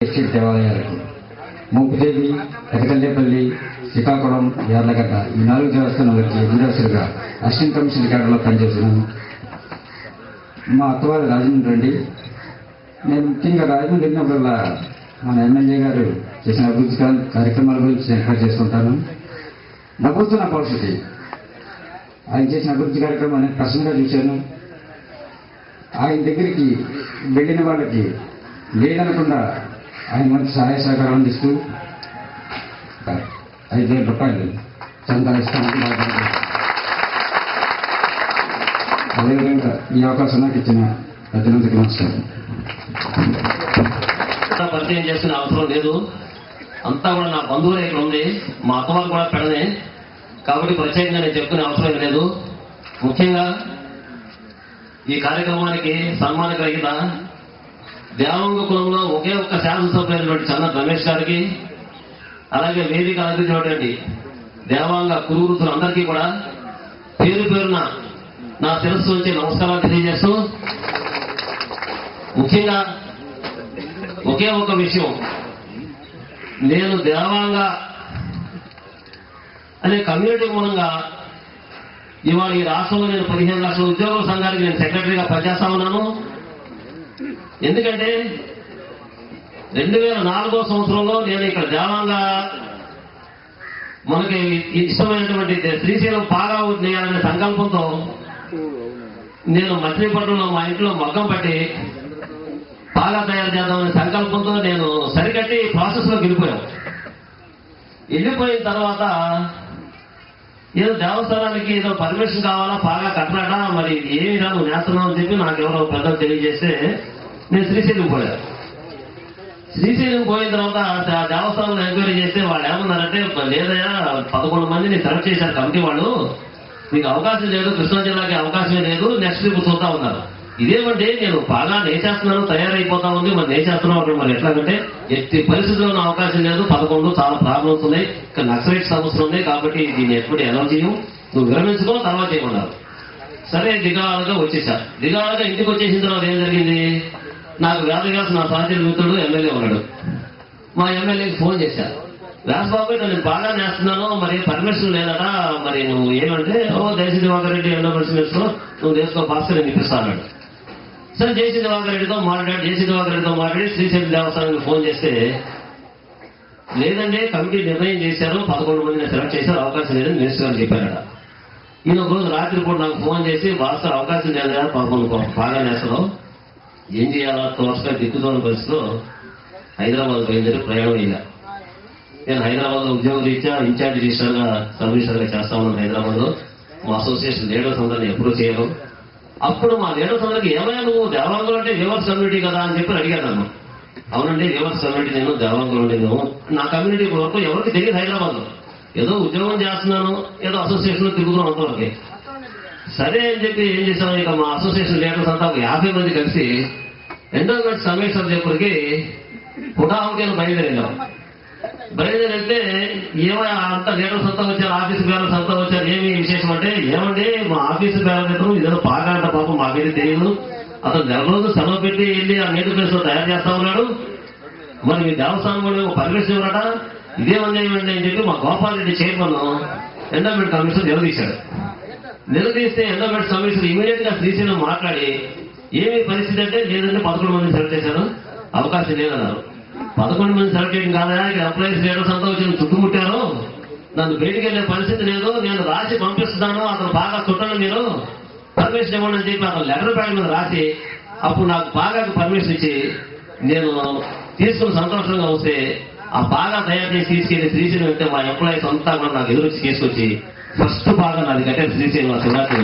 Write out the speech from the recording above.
Estate దేవాలయాలకు మోపుదేవి, పెదకల్లేపల్లి, శ్రీకాకుళం, యార్లగడ్డ ఈ 4 దేవస్థానాలకి ఎదురాసులుగా assistant commission రికార్డులో పనిచేస్తున్నాను. మా అత్తవారి రాజమండ్రి అండి. నేను ముఖ్యంగా రాజమండ్రి వెళ్ళినప్పుడల్లా మన ఎమ్మెల్యే గారు చేసిన అభివృద్ధి కార్యక్రమాల గురించి ఎంకరేజ్ చేసుకుంటాను. నవ్వుతున్న పరిస్థితి ఆయన చేసిన అభివృద్ధి కార్యక్రమాన్ని ప్రశ్నగా చూశాను. ఆయన దగ్గరికి వెళ్ళిన వాళ్ళకి లేదనకుండా ఆయన మంచి సహాయ సహకారం అందిస్తూ 5,000 రూపాయలు చందా ఇస్తాను. అదేవిధంగా ఈ అవకాశం నాకు ఇచ్చిన పెద్దలందరికీ నమస్కారం. పరిచయం చేసిన అవసరం లేదు, అంతా కూడా నా బంధువులే ఇక్కడ ఉంది, మా అత్తవారు కూడా పెడనే, కాబట్టి ప్రత్యేకంగా నేను చెప్పుకునే అవసరం లేదు. ముఖ్యంగా ఈ కార్యక్రమానికి సన్మాన గ్రహీత దేవాంగ కులంలో ఒకే ఒక్క శాసనసభ్యులైనటువంటి చంద్ర రమేష్ గారికి, అలాగే వేదిక అలంకరించినటువంటి దేవాంగ కురువృత్తులందరికీ కూడా పేరు పేరున నా శిరస్సు నుంచి నమస్కారాలు తెలియజేస్తూ, ముఖ్యంగా ఒకే ఒక విషయం, నేను దేవాంగ అనే కమ్యూనిటీ మూలంగా ఇవాళ ఈ రాష్ట్రంలో నేను 15 లక్షల ఉద్యోగుల సంఘానికి నేను సెక్రటరీగా పనిచేస్తా ఉన్నాను. ఎందుకంటే 2004 సంవత్సరంలో నేను ఇక్కడ దేవాంగ మనకి ఇష్టమైనటువంటి శ్రీశైలం పాగా నేయాలనే సంకల్పంతో నేను మచిలీపట్నంలో మా ఇంట్లో మగ్గం పట్టి పాగా తయారు చేద్దామనే సంకల్పంతో నేను సరికట్టి ప్రాసెస్లోకి వెళ్ళిపోయిన తర్వాత ఏదో దేవస్థానానికి ఏదో పర్మిషన్ కావాలా, పాగా కట్టరాట, మరి ఏమి రాదు నేస్తున్నావు అని చెప్పి నాకు ఎవరో పెద్దలు తెలియజేస్తే నేను శ్రీశైలం పోయాను. శ్రీశైలం పోయిన తర్వాత దేవస్థానంలో ఎంక్వైరీ చేస్తే వాళ్ళు ఏమన్నారంటే, లేదయా 11 మందిని సెలెక్ట్ చేశారు కమిటీ వాళ్ళు, మీకు అవకాశం లేదు, కృష్ణా జిల్లాకి అవకాశమే లేదు, నెక్స్ట్ వీక్ చూస్తా ఉన్నారు. ఇదేమంటే నేను బాగా నేసేస్తున్నాను, తయారైపోతా ఉంది, మరి నేసేస్తున్నాం అంటే మరి ఎట్లాగంటే ఎట్టి పరిస్థితుల్లో అవకాశం లేదు, 11 చాలా ప్రాబ్లమ్స్ ఉన్నాయి, ఇక్కడ నక్సలైట్ సమస్యలు ఉన్నాయి, కాబట్టి దీన్ని ఎప్పుడు ఎలా చేయం, నువ్వు విరమించుకో తర్వాత చేయమన్నారు. సరే దిగాలుగా వచ్చేసా. దిగాలుగా ఇంటికి వచ్చేసిన తర్వాత ఏం జరిగింది, నాకు వేదవ్యాస నా సహచర మిత్రుడు ఎమ్మెల్యే ఉన్నాడు. మా ఎమ్మెల్యేకి ఫోన్ చేశాను, వ్యాసబాబు నేను బాగా నేస్తున్నాను, మరి పర్మిషన్ లేదట, మరి నువ్వు ఏమంటే, జయశ్రీ దివాకర్ రెడ్డి ఎండోమెంట్స్ మినిస్టర్ నువ్వు దేశంలో భాస్కర్ ఇప్పిస్తాను. సరే జయశ్రీ దివాకర్ రెడ్డితో మాట్లాడి శ్రీశైలం దేవస్థానానికి ఫోన్ చేస్తే, లేదంటే కమిటీ నిర్ణయం చేశారు, 11 మందిని సెలెక్ట్ చేశారు, అవకాశం లేదని మినిస్టర్ గారు చెప్పారట. ఈయన ఒక రోజు రాత్రి పూట నాకు ఫోన్ చేసి, భాస్కర్ అవకాశం లేదు కదా, 11 బాగా నేస్తావు, ఏం చేయాలా తోటగా దిక్కుతోని పరిస్థితిలో హైదరాబాద్ బయలుదేరి ప్రయాణం అయ్యా. నేను హైదరాబాద్ లో ఉద్యోగం రీత్యా ఇన్ఛార్జ్ రిజిస్టర్గా సబ్ రిజిస్టర్గా చేస్తా ఉన్నాను హైదరాబాద్ లో. మా అసోసియేషన్ లీడర్స్ అందరినీ ఎప్పుడూ చేయను. అప్పుడు మా లీడర్స్ అందరికీ ఏమైనా నువ్వు దేవాంగులు అంటే వ్యూవర్స్ కమ్యూనిటీ కదా అని చెప్పి అడిగాను నన్ను. అవునండి వ్యూవర్స్ కమ్యూనిటీ, నేను దేవాంగులు నేను నా కమ్యూనిటీ వరకు ఎవరికి తెలియదు హైదరాబాద్ లో, ఏదో ఉద్యోగం చేస్తున్నాను, ఏదో అసోసియేషన్ లో తిరుగుతున్నాం అంతవరకు. సరే అని చెప్పి ఏం చేశాను, ఇక మా అసోసియేషన్ లీడర్స్ అంతా 50 మంది కలిసి ఎండోమెంట్ సమేశ్వర్ దగ్గరికి పుటాహుకేలు బయలుదేరితే ఏమో అంతా లీడర్స్ అంతా వచ్చారు, ఆఫీసు బ్యాలర్స్ అంతా వచ్చారు. ఏమి విశేషం అంటే, ఏమండి మా ఆఫీసు బ్యాలర్ ఇదేదో పాగా అంట పాపం మాకైతే తెలియదు, అతను 2 రోజులు సెలవు పెట్టి వెళ్ళి ఆ నేటి ప్లేస్ లో తయారు చేస్తా ఉన్నాడు, మరి మీ దేవస్థానం కూడా పర్మిషన్ ఇవ్వరట, ఇదేమన్నాయండి అని చెప్పి మా Gopal Reddy chairman endowment commission నిలదీస్తే ఎండోమెంట్ కమిషన్ ఇమీడియట్ గా శ్రీశైలం మాట్లాడి, ఏమి పరిస్థితి అంటే, లేదంటే 11 మందిని సెలెక్ట్ చేశారు, అవకాశం లేదన్నారు. 11 మంది సెలెక్ట్ చేయడం కాదా, ఎంప్లాయీస్ లీడర్స్ అంతా వచ్చి చుట్టుముట్టారు, నన్ను బయటికి వెళ్ళే పరిస్థితి లేదు, నేను రాసి పంపిస్తున్నాను, అతను బాగా చుట్టాను, మీరు పర్మిషన్ ఇవ్వండి అని చెప్పి అతను లెటర్ ప్యాడ్ మీద రాసి, అప్పుడు నాకు బాగా పర్మిషన్ ఇచ్చి నేను తీసుకుని సంతోషంగా వస్తే ఆ బాగా తయారు చేసి తీసుకెళ్లి శ్రీశైలం వెళ్తే మా ఎంప్లాయీస్ అంతా కూడా నాకు ఎదురొచ్చి తీసుకొచ్చి ఫస్ట్ బాగా నాది కట్టారు శ్రీశైలం శివరాత్రి.